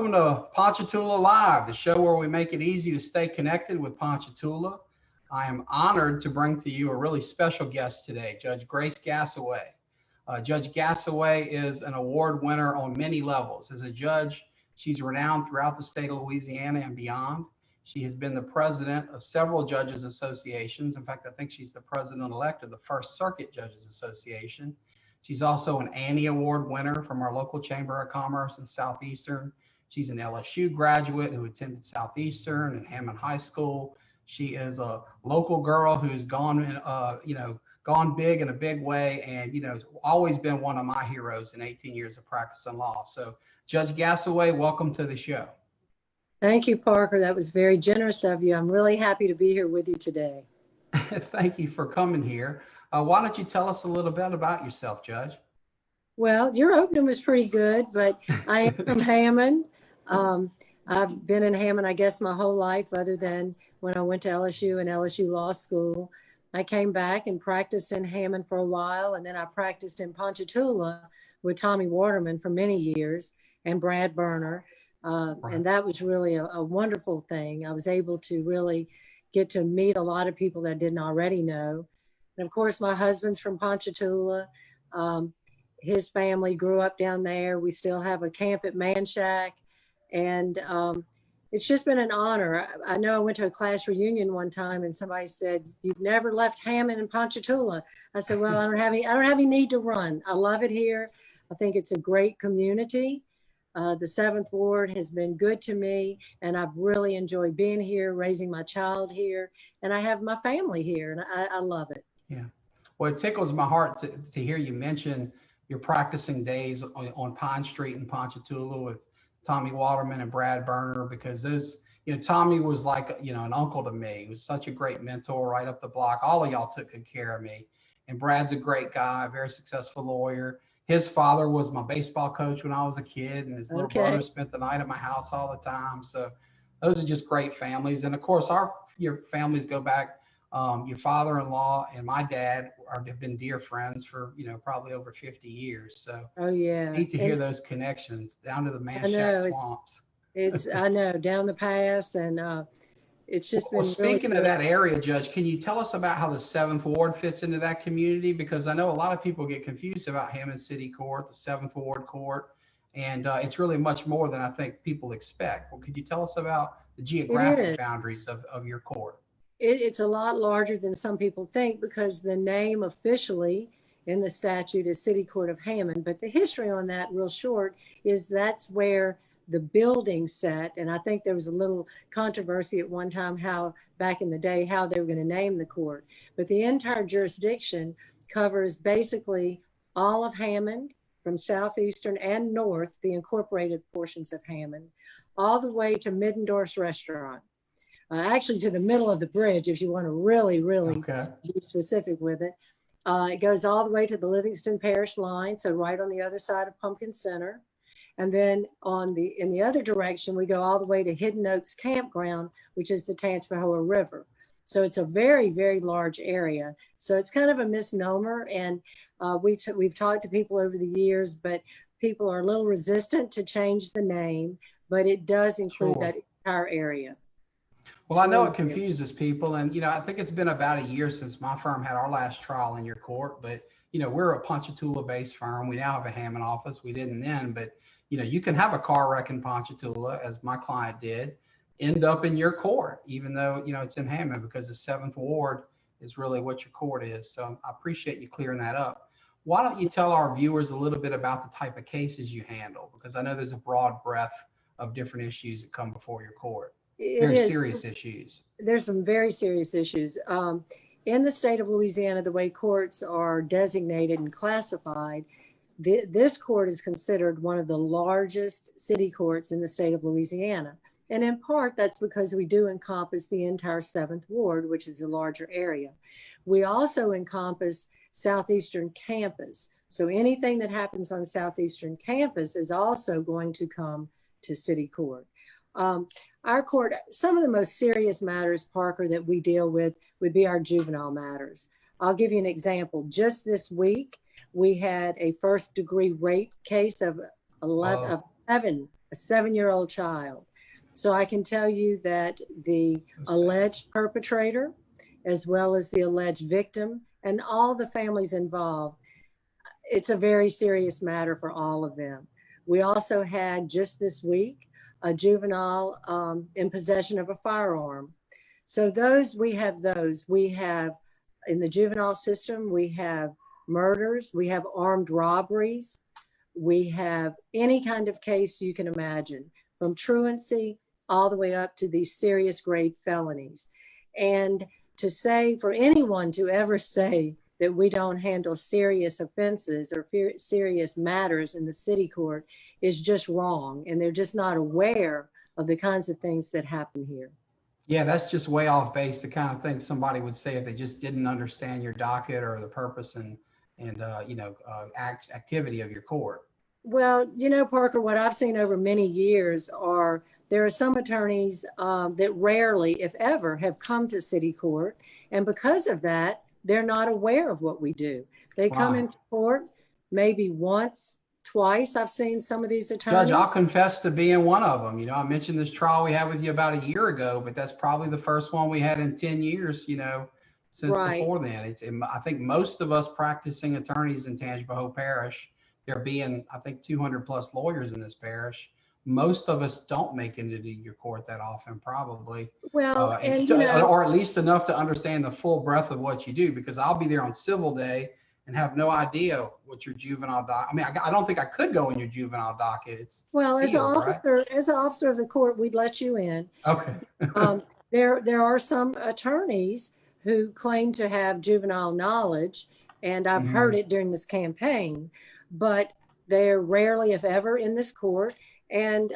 Welcome to Ponchatoula Live, the show where we make it easy to stay connected with Ponchatoula. I am honored to bring to you a really special guest today, Judge Grace Gasaway. Judge Gasaway is an award winner on many levels. As a judge, she's renowned throughout the state of Louisiana and beyond. She has been the president of several judges associations. In fact, I think she's the president-elect of the First Circuit Judges Association. She's also an Annie Award winner from our local Chamber of Commerce in Southeastern. She's an LSU graduate who attended Southeastern and Hammond High School. She is a local girl who's gone big in a big way, and always been one of my heroes in 18 years of practicing law. So, Judge Gasaway, welcome to the show. Thank you, Parker. That was very generous of you. I'm really happy to be here with you today. Thank you for coming here. Why don't you tell us a little bit about yourself, Judge? Well, your opening was pretty good, but I am from Hammond. I've been in Hammond, I guess, my whole life, other than when I went to LSU and LSU Law School. I came back and practiced in Hammond for a while, and then I practiced in Ponchatoula with Tommy Waterman for many years and Brad Berner. And that was really a wonderful thing. I was able to really get to meet a lot of people that I didn't already know. And of course, my husband's from Ponchatoula. His family grew up down there. We still have a camp at Manchac. And it's just been an honor. I know I went to a class reunion one time and somebody said, "You've never left Hammond and Ponchatoula." I said, "Well, I don't have any need to run. I love it here. I think it's a great community. The 7th Ward has been good to me, and I've really enjoyed being here, raising my child here, and I have my family here, and I love it." Yeah. Well, it tickles my heart to hear you mention your practicing days on Pine Street in Ponchatoula with Tommy Waterman and Brad Berner, because those, Tommy was like, an uncle to me. He was such a great mentor right up the block. All of y'all took good care of me. And Brad's a great guy, a very successful lawyer. His father was my baseball coach when I was a kid, and his little brother spent the night at my house all the time. So those are just great families. And of course, your families go back. Your father-in-law and my dad have been dear friends for, probably over 50 years. So I hate to hear those connections down to the Manchac swamps. I know, down the pass, and it's just been speaking of that area, Judge, can you tell us about how the 7th Ward fits into that community? Because I know a lot of people get confused about Hammond City Court, the 7th Ward Court, and it's really much more than I think people expect. Well, could you tell us about the geographic boundaries of your court? It's a lot larger than some people think, because the name officially in the statute is City Court of Hammond. But the history on that, real short, is that's where the building sat. And I think there was a little controversy at one time back in the day, how they were going to name the court. But the entire jurisdiction covers basically all of Hammond, from southeastern and north, the incorporated portions of Hammond, all the way to Middendorf's restaurant. Actually to the middle of the bridge, if you want to really be specific with it. It goes all the way to the Livingston Parish line, so right on the other side of Pumpkin Center. And then in the other direction, we go all the way to Hidden Oaks Campground, which is the Tangipahoa River. So it's a very, very large area. So it's kind of a misnomer. And we've talked to people over the years, but people are a little resistant to change the name, but it does include that entire area. Well, I know it confuses people, and I think it's been about a year since my firm had our last trial in your court, but we're a Ponchatoula-based firm. We now have a Hammond office. We didn't then, but you can have a car wreck in Ponchatoula, as my client did, end up in your court, even though it's in Hammond, because the 7th Ward is really what your court is. So I appreciate you clearing that up. Why don't you tell our viewers a little bit about the type of cases you handle, because I know there's a broad breadth of different issues that come before your court. Very serious issues. There's some very serious issues. In the state of Louisiana, the way courts are designated and classified, this court is considered one of the largest city courts in the state of Louisiana. And in part, that's because we do encompass the entire 7th Ward, which is a larger area. We also encompass Southeastern Campus. So anything that happens on Southeastern Campus is also going to come to city court. Our court, some of the most serious matters, Parker, that we deal with would be our juvenile matters. I'll give you an example. Just this week, we had a first-degree rape case of a 7-year-old child. So I can tell you that the alleged perpetrator, as well as the alleged victim, and all the families involved, it's a very serious matter for all of them. We also had just this week a juvenile in possession of a firearm. So we have in the juvenile system, we have murders, we have armed robberies, we have any kind of case you can imagine, from truancy all the way up to these serious grade felonies. And for anyone to ever say that we don't handle serious offenses or serious matters in the city court is just wrong. And they're just not aware of the kinds of things that happen here. Yeah, that's just way off base, the kind of thing somebody would say if they just didn't understand your docket or the purpose and activity of your court. Well, Parker, what I've seen over many years there are some attorneys that rarely, if ever, have come to city court. And because of that, they're not aware of what we do. They come into court maybe once, twice. I've seen some of these attorneys. Judge, I'll confess to being one of them. I mentioned this trial we had with you about a year ago, but that's probably the first one we had in 10 years, since before then. I think most of us practicing attorneys in Tangipahoa Parish, there being, I think, 200 plus lawyers in this parish, most of us don't make it into your court that often, probably. Well, or at least enough to understand the full breadth of what you do, because I'll be there on civil day and have no idea what your juvenile docket. I mean, I don't think I could go in your juvenile docket. It's sealed, as an officer of the court, we'd let you in. Okay. There are some attorneys who claim to have juvenile knowledge, and I've heard it during this campaign, but they're rarely, if ever, in this court. And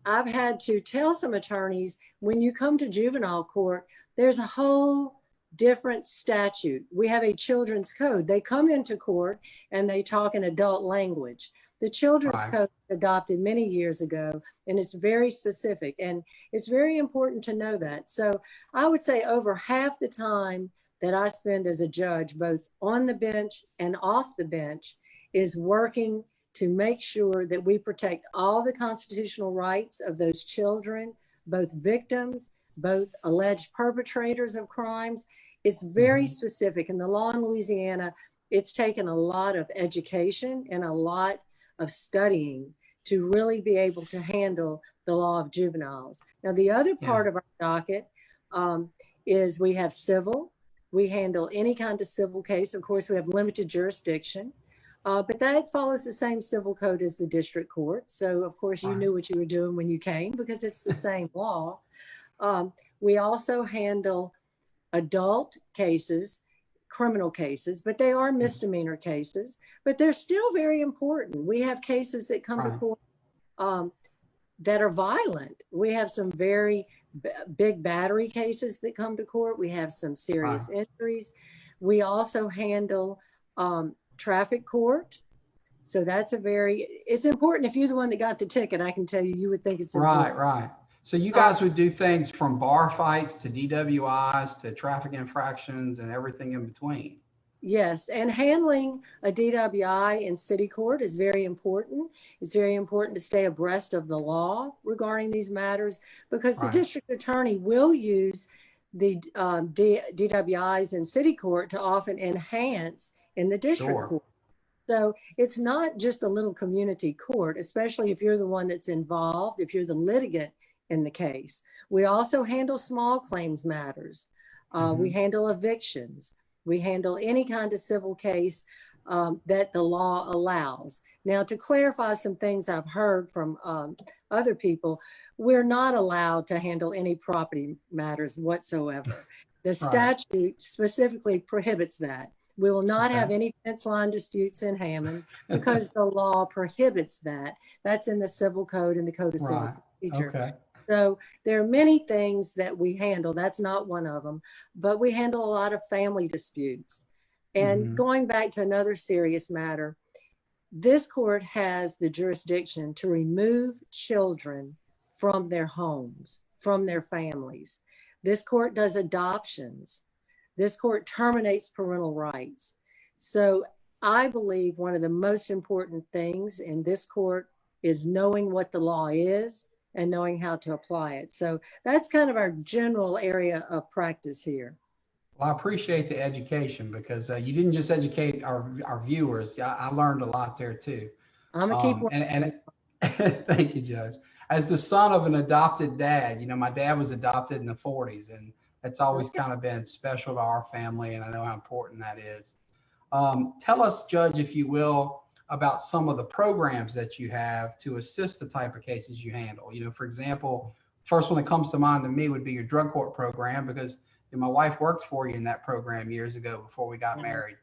I've had to tell some attorneys, when you come to juvenile court, there's a whole different statute. We have a children's code. They come into court and they talk in adult language. The children's code was adopted many years ago, and it's very specific. And it's very important to know that. So I would say over half the time that I spend as a judge, both on the bench and off the bench, is working to make sure that we protect all the constitutional rights of those children, both victims, both alleged perpetrators of crimes. It's very specific. In the law in Louisiana, it's taken a lot of education and a lot of studying to really be able to handle the law of juveniles. Now, the other part of our docket is we have civil. We handle any kind of civil case. Of course, we have limited jurisdiction. But that follows the same civil code as the district court. So, of course, you knew what you were doing when you came, because it's the same law. We also handle adult cases, criminal cases, but they are misdemeanor cases, but they're still very important. We have cases that come to court that are violent. We have some very big battery cases that come to court. We have some serious injuries. We also handle traffic court. So that's it's important. If you're the one that got the ticket, I can tell you, you would think it's important. Right. So you guys would do things from bar fights to DWIs to traffic infractions and everything in between. Yes, and handling a DWI in city court is very important. It's very important to stay abreast of the law regarding these matters, because the district attorney will use the DWIs in city court to often enhance in the district court. So it's not just a little community court, especially if you're the one that's involved, if you're the litigant in the case. We also handle small claims matters. We handle evictions. We handle any kind of civil case that the law allows. Now, to clarify some things I've heard from other people, we're not allowed to handle any property matters whatsoever. The statute specifically prohibits that. We will not have any fence line disputes in Hammond because the law prohibits that. That's in the civil code and the code of civil procedure. So there are many things that we handle. That's not one of them, but we handle a lot of family disputes. And going back to another serious matter, this court has the jurisdiction to remove children from their homes, from their families. This court does adoptions. This court terminates parental rights. So I believe one of the most important things in this court is knowing what the law is and knowing how to apply it. So that's kind of our general area of practice here. Well, I appreciate the education because you didn't just educate our viewers. I learned a lot there too. I'm gonna keep working. And thank you, Judge. As the son of an adopted dad, my dad was adopted in the 40s, and that's always kind of been special to our family, and I know how important that is. Tell us, Judge, if you will, about some of the programs that you have to assist the type of cases you handle. For example, first one that comes to mind to me would be your drug court program, because my wife worked for you in that program years ago before we got married.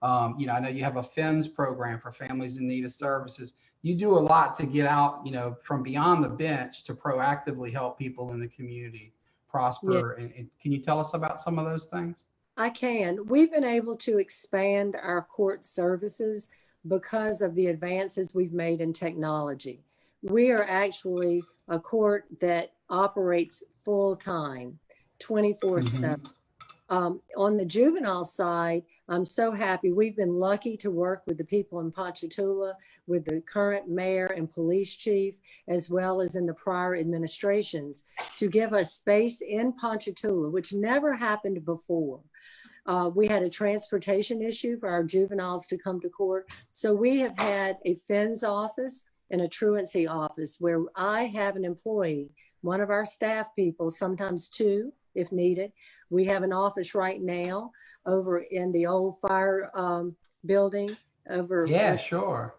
I know you have a FINS program for families in need of services. You do a lot to get out, from beyond the bench to proactively help people in the community prosper. Yeah. And can you tell us about some of those things? I can. We've been able to expand our court services because of the advances we've made in technology. We are actually a court that operates full time, 24/7. On the juvenile side, I'm so happy. We've been lucky to work with the people in Ponchatoula, with the current mayor and police chief, as well as in the prior administrations, to give us space in Ponchatoula, which never happened before. We had a transportation issue for our juveniles to come to court. So we have had a FINS office and a truancy office where I have an employee, one of our staff people, sometimes two if needed. We have an office right now over in the old fire building over. Yeah, sure.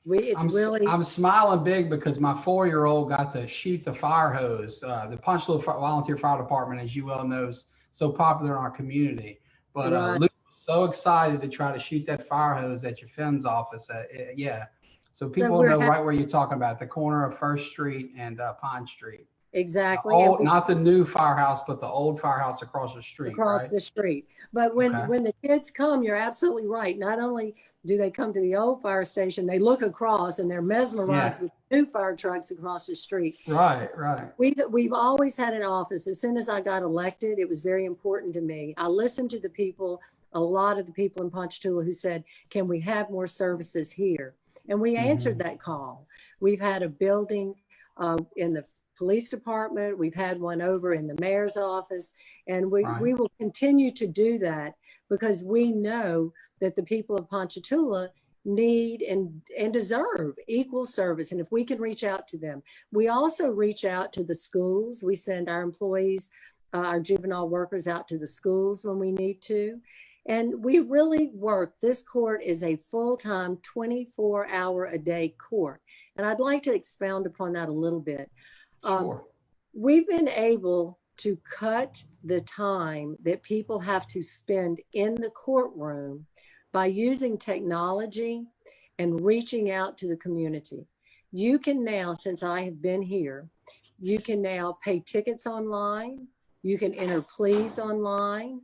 I'm smiling big because my 4-year-old got to shoot the fire hose. The Ponchatoula Volunteer Fire Department, as you well know, is so popular in our community. But Luke was so excited to try to shoot that fire hose at your FINS office. Yeah. So people know right where you're talking about, the corner of First Street and Pine Street. Exactly. Not the new firehouse, but the old firehouse across the street. Across the street. But when the kids come, you're absolutely right. Not only do they come to the old fire station, they look across and they're mesmerized with new fire trucks across the street. Right. We've always had an office. As soon as I got elected, it was very important to me. I listened to the people, a lot of the people in Ponchatoula who said, can we have more services here? And we answered that call. We've had a building in the police department. We've had one over in the mayor's office, and we will continue to do that because we know that the people of Ponchatoula need and deserve equal service. And if we can reach out to them, we also reach out to the schools. We send our employees, our juvenile workers out to the schools when we need to. And we really work. This court is a full-time 24-hour-a-day court. And I'd like to expound upon that a little bit. Sure. We've been able to cut the time that people have to spend in the courtroom by using technology and reaching out to the community. You can now, since I have been here, you can now pay tickets online. You can enter pleas online.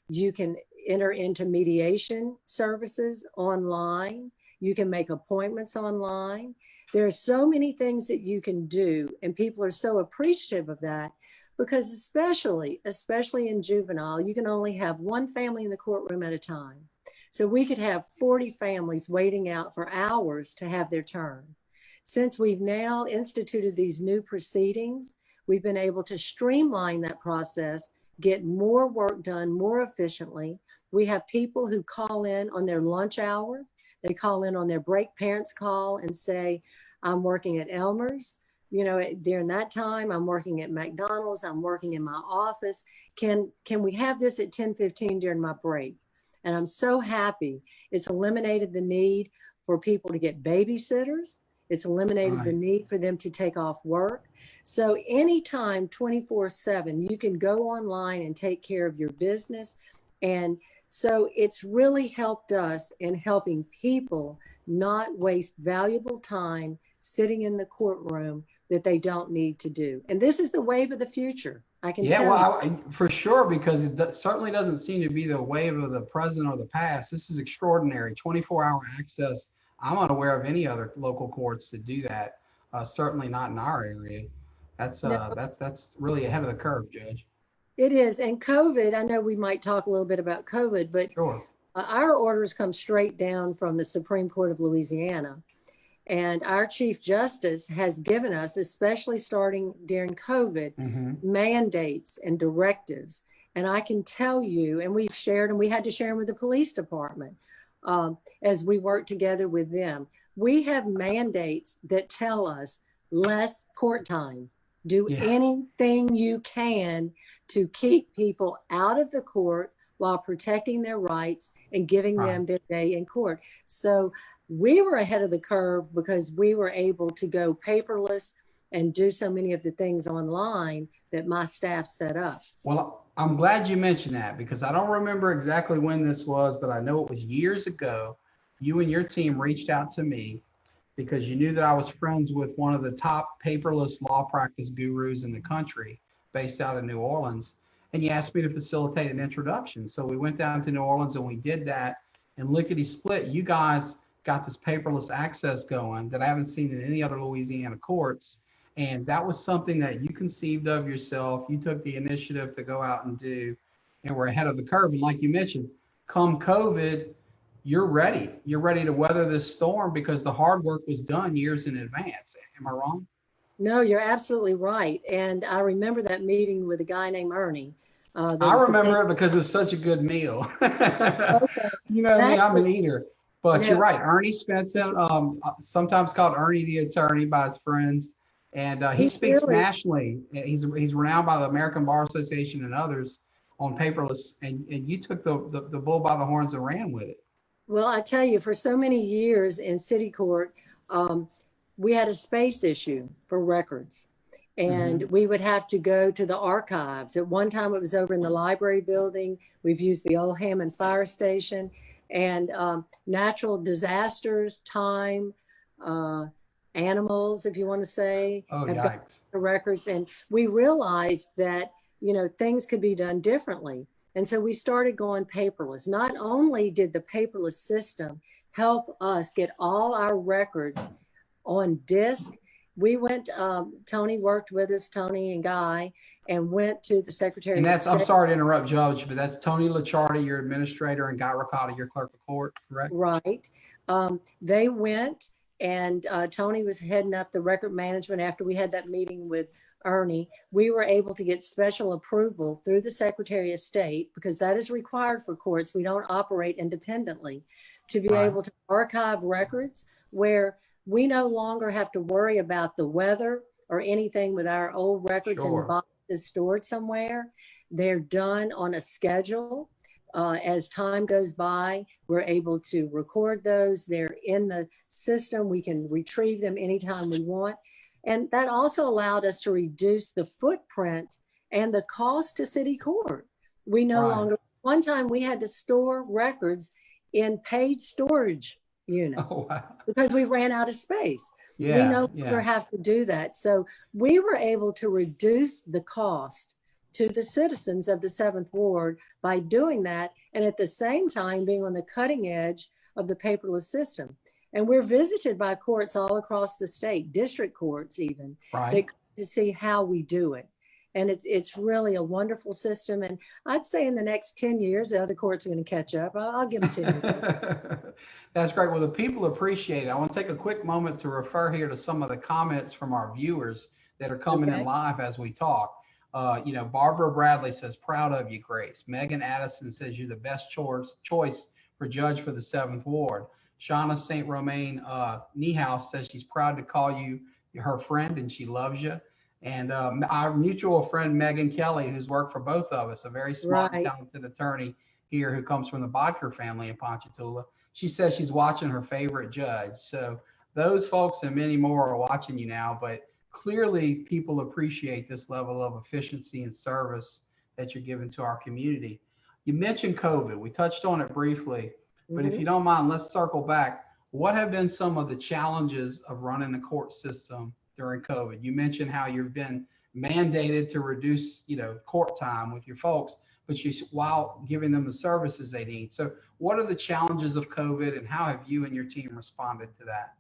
You can enter into mediation services online. You can make appointments online. There are so many things that you can do, and people are so appreciative of that because especially in juvenile, you can only have one family in the courtroom at a time. So we could have 40 families waiting out for hours to have their turn. Since we've now instituted these new proceedings, we've been able to streamline that process, get more work done more efficiently. We have people who call in on their lunch hour. They call in on their break. Parents call and say, I'm working at Elmer's. During that time, I'm working at McDonald's. I'm working in my office. Can we have this at 10:15 during my break? And I'm so happy. It's eliminated the need for people to get babysitters. It's eliminated the need for them to take off work. So anytime, 24/7, you can go online and take care of your business. And so it's really helped us in helping people not waste valuable time sitting in the courtroom that they don't need to do. And this is the wave of the future. I can tell you. For sure, because it certainly doesn't seem to be the wave of the present or the past. This is extraordinary. 24-hour access. I'm unaware of any other local courts that do that. Certainly not in our area. That's really ahead of the curve, Judge. It is. And COVID, I know we might talk a little bit about COVID, but sure. Our orders come straight down from the Supreme Court of Louisiana. And our Chief Justice has given us, especially starting during COVID, mandates and directives. And I can tell you, and we've shared, and we had to share them with the police department as we work together with them. We have mandates that tell us less court time. Do anything you can to keep people out of the court while protecting their rights and giving them their day in court. So we were ahead of the curve because we were able to go paperless and do so many of the things online that my staff set up. Well, I'm glad you mentioned that, because I don't remember exactly when this was, but I know it was years ago. You and your team reached out to me because you knew that I was friends with one of the top paperless law practice gurus in the country based out of New Orleans. And you asked me to facilitate an introduction. So we went down to New Orleans and we did that. And lickety split, you guys got this paperless access going that I haven't seen in any other Louisiana courts. And that was something that you conceived of yourself. You took the initiative to go out and do, and we're ahead of the curve. And like you mentioned, come COVID, you're ready. You're ready to weather this storm because the hard work was done years in advance. Am I wrong? No, you're absolutely right. And I remember that meeting with a guy named Ernie. I remember it because it was such a good meal. Okay. You know me, I'm an eater. But you're right. Ernie Spencer, sometimes called Ernie the Attorney by his friends. And he speaks nationally. He's renowned by the American Bar Association and others on paperless. And you took the bull by the horns and ran with it. Well, I tell you, for so many years in city court, we had a space issue for records. And we would have to go to the archives. At one time, it was over in the library building. We've used the old Hammond fire station. And natural disasters, time, animals, if you want to say, have got the records. And we realized that, you know, things could be done differently. And so we started going paperless. Not only did the paperless system help us get all our records on disk, we went, Tony worked with us, Tony and Guy, and went to the Secretary of State. I'm sorry to interrupt, Judge, but that's Tony Licciardi, your administrator, and Guy Ricotta, your clerk of court, correct? Right. They went, and Tony was heading up the record management after we had that meeting with Ernie. We were able to get special approval through the Secretary of State, because that is required for courts. We don't operate independently, to be able to archive records where we no longer have to worry about the weather or anything with our old records and boxes stored somewhere. They're done on a schedule. As time goes by, we're able to record those. They're in the system. We can retrieve them anytime we want. And that also allowed us to reduce the footprint and the cost to city court. We no longer, one time we had to store records in paid storage units because we ran out of space. We no longer have to do that. So we were able to reduce the cost to the citizens of the 7th Ward by doing that, and at the same time being on the cutting edge of the paperless system. And we're visited by courts all across the state, district courts even, to see how we do it. And it's really a wonderful system. And I'd say in the next 10 years, the other courts are going to catch up. I'll give them 10 years. That's great. Well, the people appreciate it. I want to take a quick moment to refer here to some of the comments from our viewers that are coming in live as we talk. You know, Barbara Bradley says, proud of you, Grace. Megan Addison says you're the best choice for judge for the 7th Ward. Shauna St. Romaine Niehaus says she's proud to call you her friend and she loves you. And our mutual friend, Megan Kelly, who's worked for both of us, a very smart and talented attorney here who comes from the Bodker family in Ponchatoula. She says she's watching her favorite judge. So those folks and many more are watching you now, but clearly people appreciate this level of efficiency and service that you're giving to our community. You mentioned COVID. We touched on it briefly, but if you don't mind, let's circle back. What have been some of the challenges of running the court system during COVID? You mentioned how you've been mandated to reduce, you know, court time with your folks, but while giving them the services they need. So what are the challenges of COVID and how have you and your team responded to that?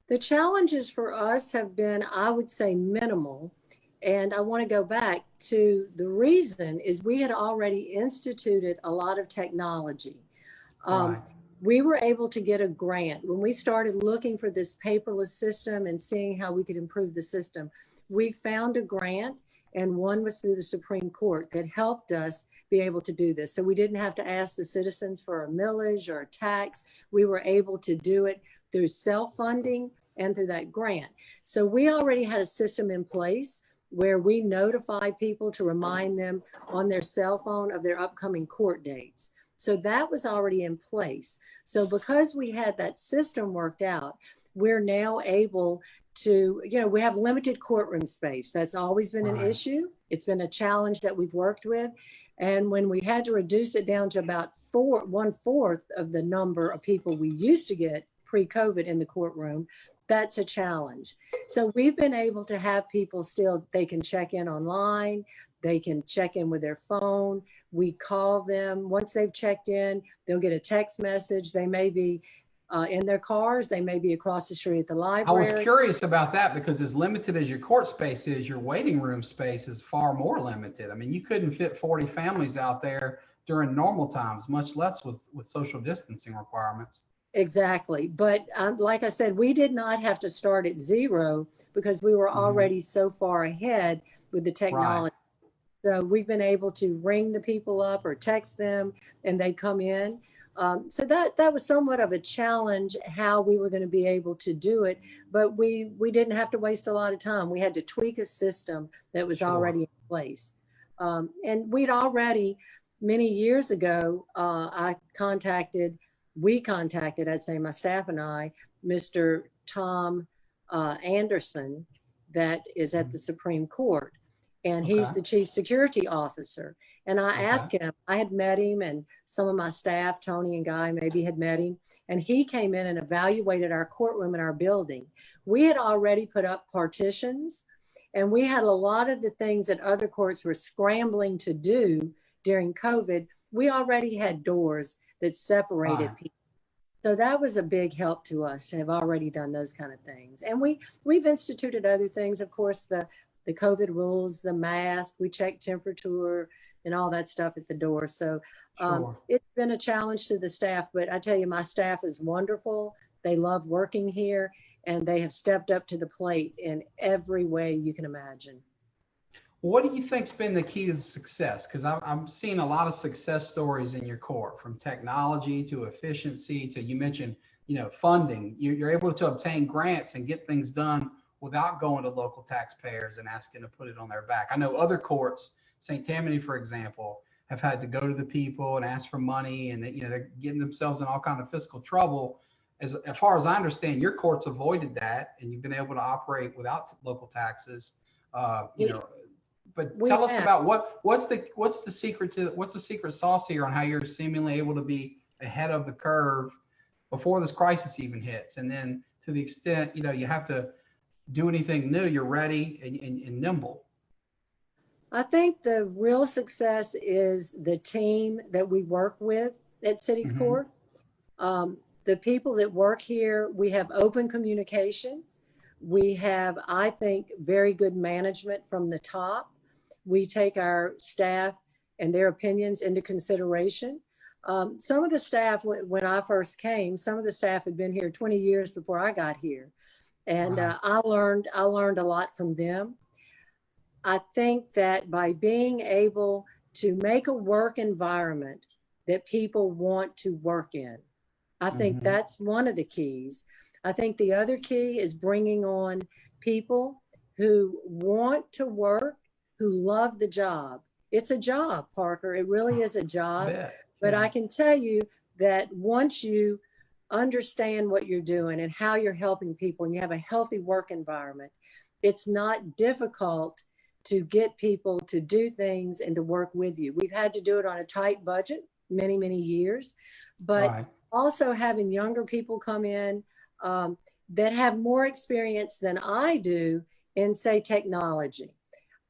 The challenges for us have been, I would say, minimal. And I want to go back to the reason is we had already instituted a lot of technology. We were able to get a grant. When we started looking for this paperless system and seeing how we could improve the system, we found a grant, and one was through the Supreme Court that helped us be able to do this. So we didn't have to ask the citizens for a millage or a tax. We were able to do it through self-funding and through that grant. So we already had a system in place where we notify people to remind them on their cell phone of their upcoming court dates. So that was already in place. So because we had that system worked out, we're now able to, we have limited courtroom space. That's always been an issue. It's been a challenge that we've worked with. And when we had to reduce it down to about 1/4 of the number of people we used to get pre-COVID in the courtroom, that's a challenge. So we've been able to have people still, they can check in online, they can check in with their phone. We call them. Once they've checked in, they'll get a text message. They may be in their cars. They may be across the street at the library. I was curious about that because as limited as your court space is, your waiting room space is far more limited. I mean, you couldn't fit 40 families out there during normal times, much less with social distancing requirements. Exactly. But like I said, we did not have to start at zero because we were already so far ahead with the technology. So we've been able to ring the people up or text them and they come in. So that was somewhat of a challenge how we were going to be able to do it, but we didn't have to waste a lot of time. We had to tweak a system that was already in place. And we'd already, many years ago, we contacted, I'd say my staff and I, Mr. Tom Anderson, that is at the Supreme Court. And he's the chief security officer. And I asked him, I had met him and some of my staff, Tony and Guy maybe had met him. And he came in and evaluated our courtroom and our building. We had already put up partitions and we had a lot of the things that other courts were scrambling to do during COVID. We already had doors that separated people. So that was a big help to us to have already done those kind of things. And we've instituted other things, of course, the COVID rules, the mask, we check temperature and all that stuff at the door. So it's been a challenge to the staff, but I tell you, my staff is wonderful. They love working here and they have stepped up to the plate in every way you can imagine. What do you think's been the key to the success? Because I'm seeing a lot of success stories in your court, from technology to efficiency to, you mentioned, funding. You're able to obtain grants and get things done without going to local taxpayers and asking to put it on their back. I know other courts, St. Tammany, for example, have had to go to the people and ask for money, and they're getting themselves in all kind of fiscal trouble. As far as I understand, your court's avoided that, and you've been able to operate without local taxes. But tell us about what's the secret sauce here on how you're seemingly able to be ahead of the curve before this crisis even hits, and then to the extent you have to do anything new, you're ready and nimble. I think the real success is the team that we work with at City Court. The people that work here, we have open communication. We have, I think, very good management from the top. We take our staff and their opinions into consideration. Some of the staff, when I first came, some of the staff had been here 20 years before I got here. And I learned a lot from them. I think that by being able to make a work environment that people want to work in, I think that's one of the keys. I think the other key is bringing on people who want to work, who love the job. It's a job, Parker. It really is a job. But I can tell you that once you understand what you're doing and how you're helping people and you have a healthy work environment, it's not difficult to get people to do things and to work with you. We've had to do it on a tight budget many, many years, but also having younger people come in that have more experience than I do in, say, technology.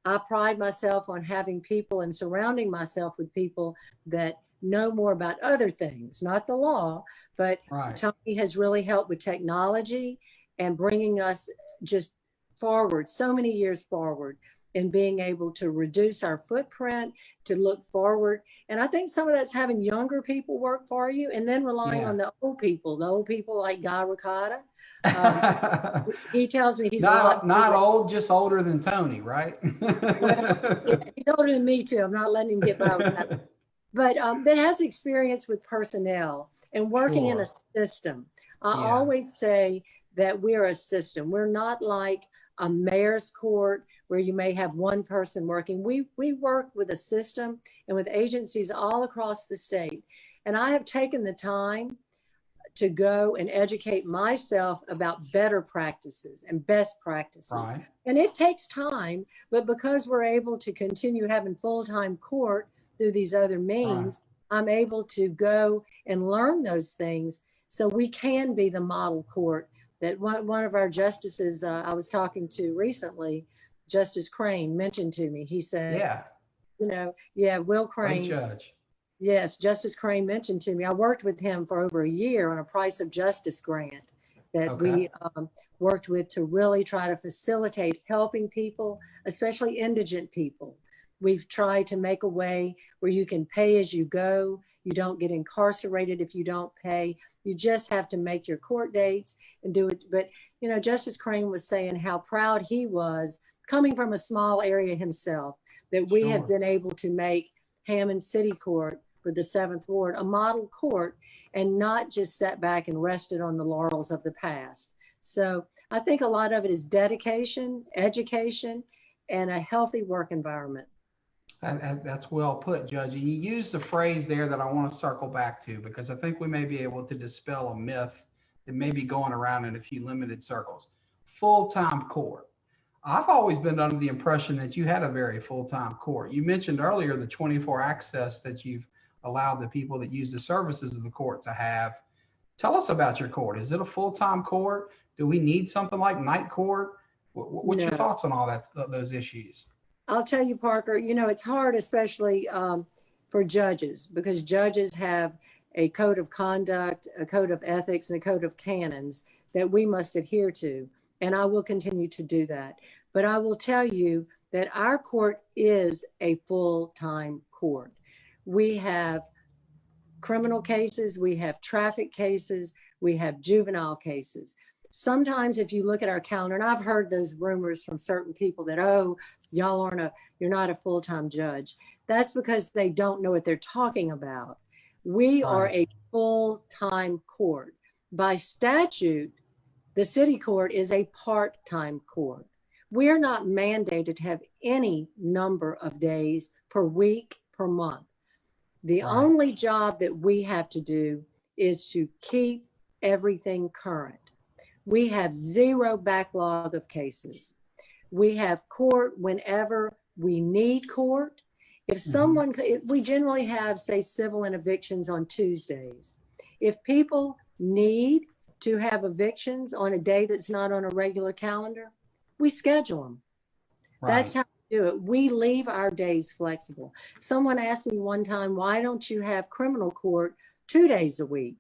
I pride myself on having people and surrounding myself with people that know more about other things, not the law, but Tony has really helped with technology and bringing us just forward, so many years forward. in being able to reduce our footprint, to look forward. And I think some of that's having younger people work for you and then relying on the old people like Guy Ricotta. He tells me he's not old, just older than Tony, right? Well, yeah, he's older than me too. I'm not letting him get by with that. But that has experience with personnel and working in a system. I always say that we're a system. We're not like a mayor's court where you may have one person working. We work with a system and with agencies all across the state. And I have taken the time to go and educate myself about better practices and best practices. Right. And it takes time, but because we're able to continue having full-time court through these other means, I'm able to go and learn those things so we can be the model court that one of our justices I was talking to recently, Justice Crane, mentioned to me. He said, Will Crane. Great judge. Yes, Justice Crane mentioned to me. I worked with him for over a year on a Price of Justice grant that we worked with to really try to facilitate helping people, especially indigent people. We've tried to make a way where you can pay as you go. You don't get incarcerated if you don't pay. You just have to make your court dates and do it. But, Justice Crane was saying how proud he was coming from a small area himself, that we have been able to make Hammond City Court for the 7th Ward a model court and not just sat back and rested on the laurels of the past. So I think a lot of it is dedication, education, and a healthy work environment. That's well put, Judge. You used a phrase there that I want to circle back to, because I think we may be able to dispel a myth that may be going around in a few limited circles. Full-time court. I've always been under the impression that you had a very full-time court. You mentioned earlier the 24 access that you've allowed the people that use the services of the court to have. Tell us about your court. Is it a full-time court? Do we need something like night court? What's your thoughts on all those issues? I'll tell you, Parker, it's hard, especially for judges, because judges have a code of conduct, a code of ethics, and a code of canons that we must adhere to. And I will continue to do that. But I will tell you that our court is a full-time court. We have criminal cases, we have traffic cases, we have juvenile cases. Sometimes if you look at our calendar, and I've heard those rumors from certain people that, you're not a full-time judge. That's because they don't know what they're talking about. We are a full-time court. By statute, the city court is a part-time court. We are not mandated to have any number of days per week, per month. The only job that we have to do is to keep everything current. We have zero backlog of cases. We have court whenever we need court. If someone, we generally have, say, civil and evictions on Tuesdays. If people need to have evictions on a day that's not on a regular calendar, we schedule them. That's how we do it. We leave our days flexible. Someone asked me one time, why don't you have criminal court 2 days a week?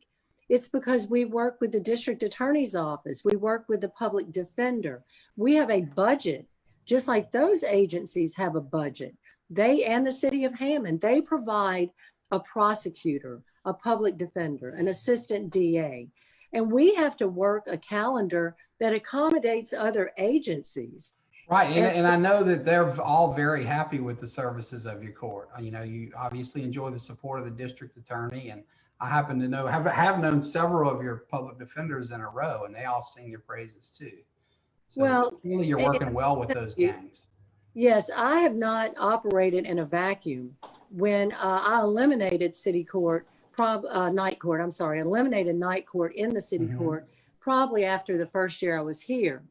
It's because we work with the district attorney's office. We work with the public defender. We have a budget, just like those agencies have a budget. They and the city of Hammond, they provide a prosecutor, a public defender, an assistant DA. And we have to work a calendar that accommodates other agencies. Right, and I know that they're all very happy with the services of your court. You obviously enjoy the support of the district attorney, and I happen to know, have known several of your public defenders in a row, and they all sing your praises too. So really you're working well with those gangs. Yes, I have not operated in a vacuum. When I eliminated city court, eliminated night court in the city court, probably after the first year I was here,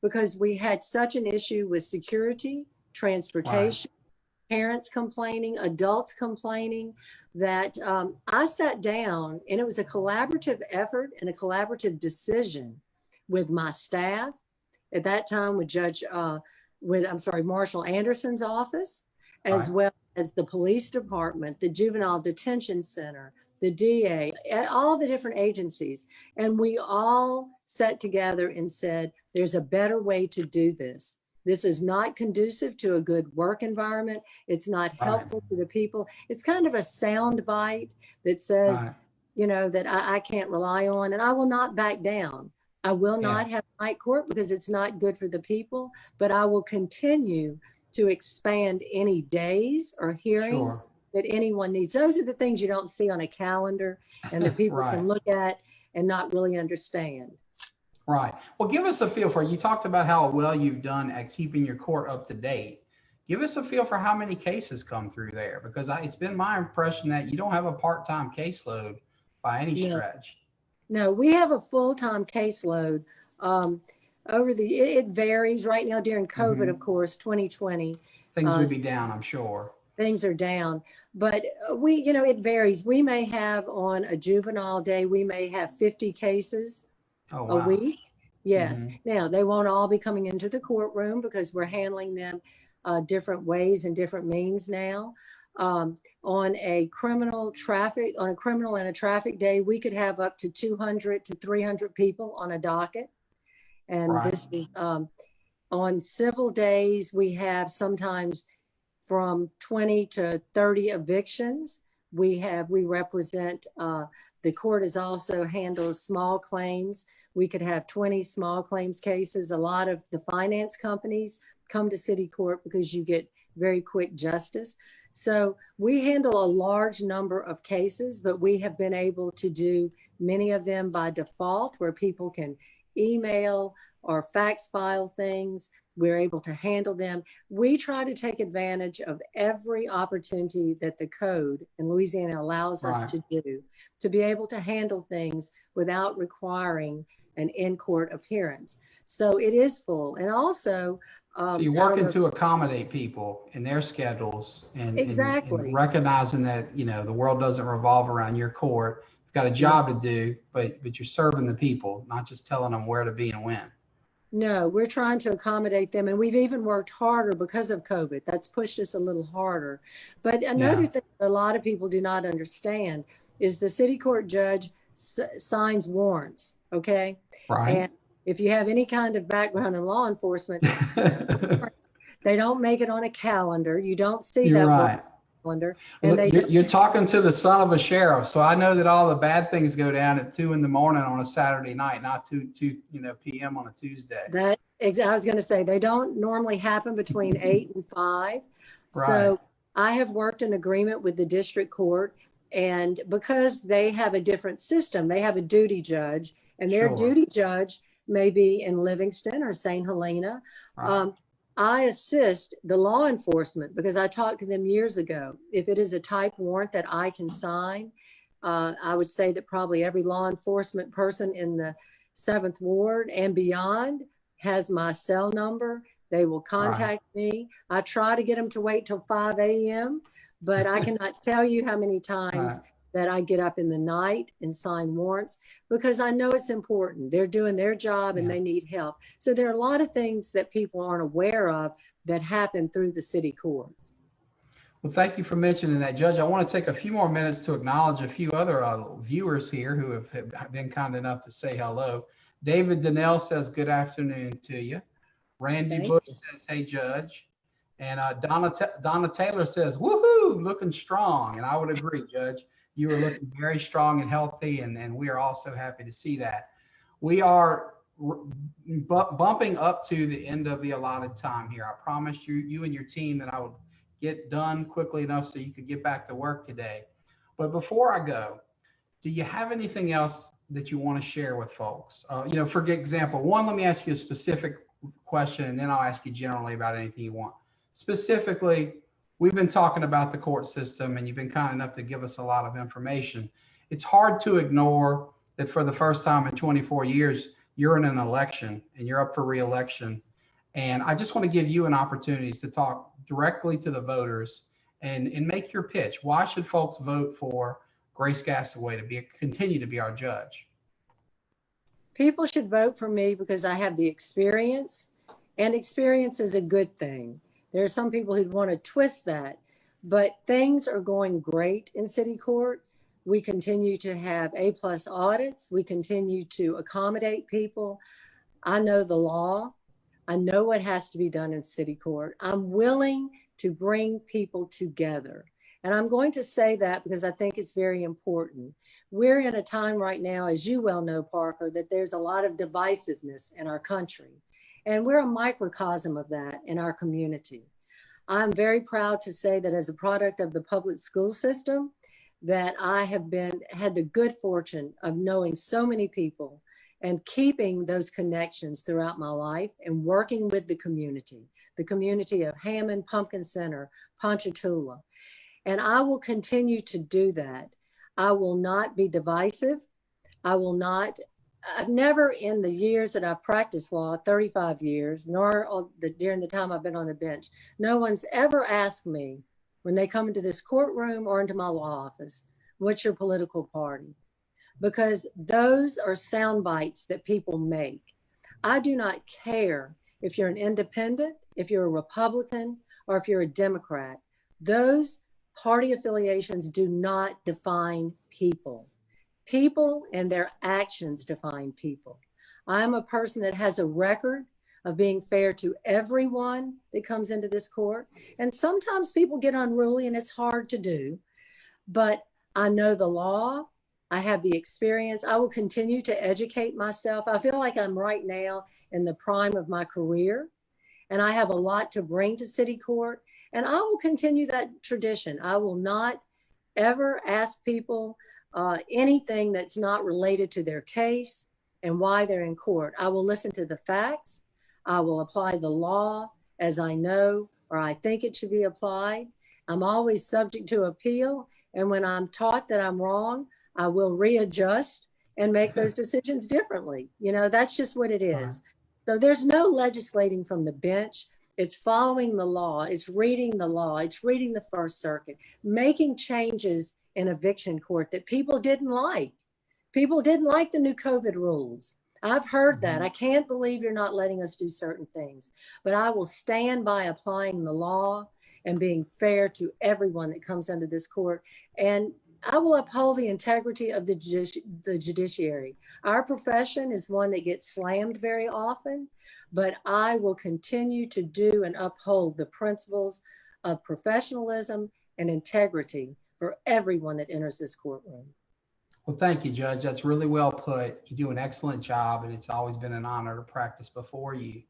because we had such an issue with security, transportation, parents complaining, adults complaining, that I sat down, and it was a collaborative effort and a collaborative decision with my staff at that time, with Marshall Anderson's office, as well as the police department, the juvenile detention center, the DA, all the different agencies. And we all sat together and said, there's a better way to do this. This is not conducive to a good work environment. It's not helpful to the people. It's kind of a sound bite that says, that I can't rely on, and I will not back down. I will not have night court because it's not good for the people, but I will continue to expand any days or hearings that anyone needs. Those are the things you don't see on a calendar and that people can look at and not really understand. Right. Well, give us a feel for, you talked about how well you've done at keeping your court up to date. Give us a feel for how many cases come through there, because it's been my impression that you don't have a part-time caseload by any stretch. No, we have a full-time caseload. It varies right now during COVID, of course, 2020. Things would be down, I'm sure. Things are down, but it varies. We may have on a juvenile day, we may have 50 cases a week. Yes. Now, they won't all be coming into the courtroom because we're handling them different ways and different means now. On a criminal and a traffic day, we could have up to 200 to 300 people on a docket. And this is on civil days, we have sometimes from 20 to 30 evictions. We represent, the court is also handles small claims. We could have 20 small claims cases. A lot of the finance companies come to city court because you get very quick justice. So we handle a large number of cases, but we have been able to do many of them by default where people can email or fax file things. We're able to handle them. We try to take advantage of every opportunity that the code in Louisiana allows us to do to be able to handle things without requiring an in-court appearance. So it is full. And also, so you're working to accommodate people in their schedules and, and recognizing that, the world doesn't revolve around your court. You've got a job to do, but you're serving the people, not just telling them where to be and when. No, we're trying to accommodate them. And we've even worked harder because of COVID. That's pushed us a little harder. But another thing a lot of people do not understand is the city court judge signs warrants. Okay. Right. And if you have any kind of background in law enforcement, they don't make it on a calendar. You don't see that calendar. And you're talking to the son of a sheriff. So I know that all the bad things go down at 2 a.m. on a Saturday night, not 2 p.m. on a Tuesday. I was going to say, they don't normally happen between 8 and 5. So I have worked in agreement with the district court, and because they have a different system, they have a duty judge, and their duty judge may be in Livingston or St. Helena. I assist the law enforcement because I talked to them years ago. If it is a type warrant that I can sign, I would say that probably every law enforcement person in the 7th Ward and beyond has my cell number. They will contact me. I try to get them to wait till 5 a.m., but I cannot tell you how many times that I get up in the night and sign warrants because I know it's important. They're doing their job and they need help. So there are a lot of things that people aren't aware of that happen through the city court. Well, thank you for mentioning that, Judge. I want to take a few more minutes to acknowledge a few other viewers here who have been kind enough to say hello. David Donnell says, good afternoon to you. Randy Bush says, hey, Judge. And Donna Taylor says, woohoo, looking strong. And I would agree, Judge. You are looking very strong and healthy, and we are also happy to see that. We are bumping up to the end of the allotted time here. I promised you and your team that I would get done quickly enough so you could get back to work today. But before I go, do you have anything else that you want to share with folks? For example, one, let me ask you a specific question, and then I'll ask you generally about anything you want. Specifically, we've been talking about the court system, and you've been kind enough to give us a lot of information. It's hard to ignore that for the first time in 24 years, you're in an election and you're up for re-election. And I just want to give you an opportunity to talk directly to the voters and make your pitch. Why should folks vote for Grace Gasaway to continue to be our judge? People should vote for me because I have the experience, and experience is a good thing. There are some people who'd want to twist that, but things are going great in city court. We continue to have A+ audits. We continue to accommodate people. I know the law. I know what has to be done in city court. I'm willing to bring people together. And I'm going to say that because I think it's very important. We're in a time right now, as you well know, Parker, that there's a lot of divisiveness in our country. And we're a microcosm of that in our community. I'm very proud to say that as a product of the public school system, that I have had the good fortune of knowing so many people and keeping those connections throughout my life and working with the community of Hammond, Pumpkin Center, Ponchatoula. And I will continue to do that. I will not be divisive. I've never in the years that I've practiced law, 35 years, nor during the time I've been on the bench, no one's ever asked me when they come into this courtroom or into my law office, what's your political party? Because those are sound bites that people make. I do not care if you're an independent, if you're a Republican, or if you're a Democrat. Those party affiliations do not define people. People and their actions define people. I'm a person that has a record of being fair to everyone that comes into this court. And sometimes people get unruly and it's hard to do, but I know the law. I have the experience. I will continue to educate myself. I feel like I'm right now in the prime of my career, and I have a lot to bring to city court, and I will continue that tradition. I will not ever ask people anything that's not related to their case and why they're in court. I will listen to the facts. I will apply the law as I know or I think it should be applied. I'm always subject to appeal, and when I'm taught that I'm wrong, I will readjust and make those decisions differently. You know, that's just what it is. So there's no legislating from the bench. It's following the law. It's reading the law. It's reading the First Circuit, making changes in eviction court that people didn't like. People didn't like the new COVID rules. I've heard that. I can't believe you're not letting us do certain things, but I will stand by applying the law and being fair to everyone that comes under this court. And I will uphold the integrity of the judiciary. Our profession is one that gets slammed very often, but I will continue to do and uphold the principles of professionalism and integrity for everyone that enters this courtroom. Well, thank you, Judge. That's really well put. You do an excellent job, and it's always been an honor to practice before you.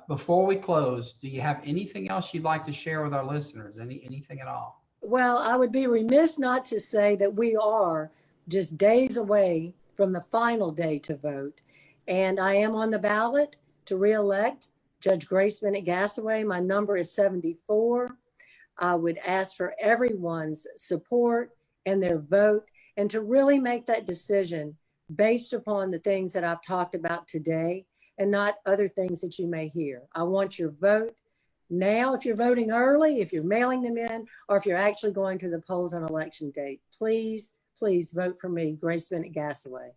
Before we close, do you have anything else you'd like to share with our listeners? Anything at all? Well, I would be remiss not to say that we are just days away from the final day to vote. And I am on the ballot to re-elect Judge Grace Gasaway. My number is 74. I would ask for everyone's support and their vote, and to really make that decision based upon the things that I've talked about today and not other things that you may hear. I want your vote now. If you're voting early, if you're mailing them in, or if you're actually going to the polls on election day, please, please vote for me, Grace Gasaway.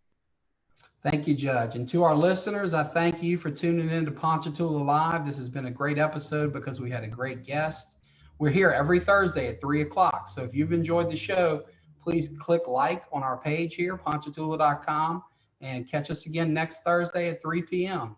Thank you, Judge. And to our listeners, I thank you for tuning in to Ponchatoula Live. This has been a great episode because we had a great guest. We're here every Thursday at 3 o'clock. So if you've enjoyed the show, please click like on our page here, ponchatoula.com, and catch us again next Thursday at 3 p.m.